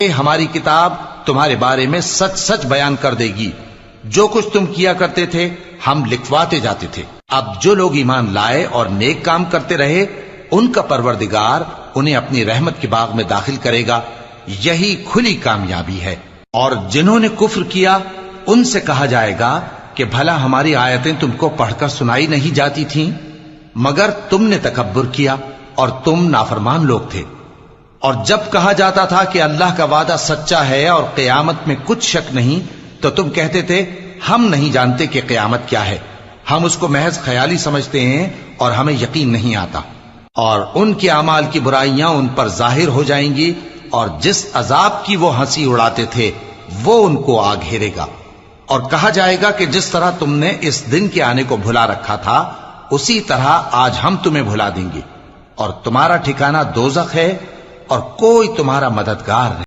हमारी किताब तुम्हारे बारे में सच सच बयान कर देगी। जो कुछ तुम किया करते थे हम लिखवाते जाते थे। अब जो लोग ईमान लाए और नेक काम करते रहे उनका परवरदिगार उन्हें अपनी रहमत के बाग में दाखिल करेगा। यही खुली कामयाबी है। और जिन्होंने कुफ्र किया उनसे कहा जाएगा कि भला हमारी आयतें तुमको पढ़कर सुनाई नहीं जाती थीं, मगर तुमने तकब्बुर किया और तुम नाफरमान लोग थे। और जब कहा जाता था कि अल्लाह का वादा सच्चा है और क़यामत में कुछ शक नहीं, तो तुम कहते थे हम नहीं जानते कि क़यामत क्या है, हम उसको महज ख्याली समझते हैं और हमें यकीन नहीं आता। और उनके अमाल की बुराइयां उन पर जाहिर हो जाएंगी और जिस अजाब की वो हंसी उड़ाते थे वो उनको आ घेरेगा। और कहा जाएगा कि जिस तरह तुमने इस दिन के आने को भुला रखा था उसी तरह आज हम तुम्हें भुला देंगे और तुम्हारा ठिकाना दोज़ख है और कोई तुम्हारा मददगार नहीं।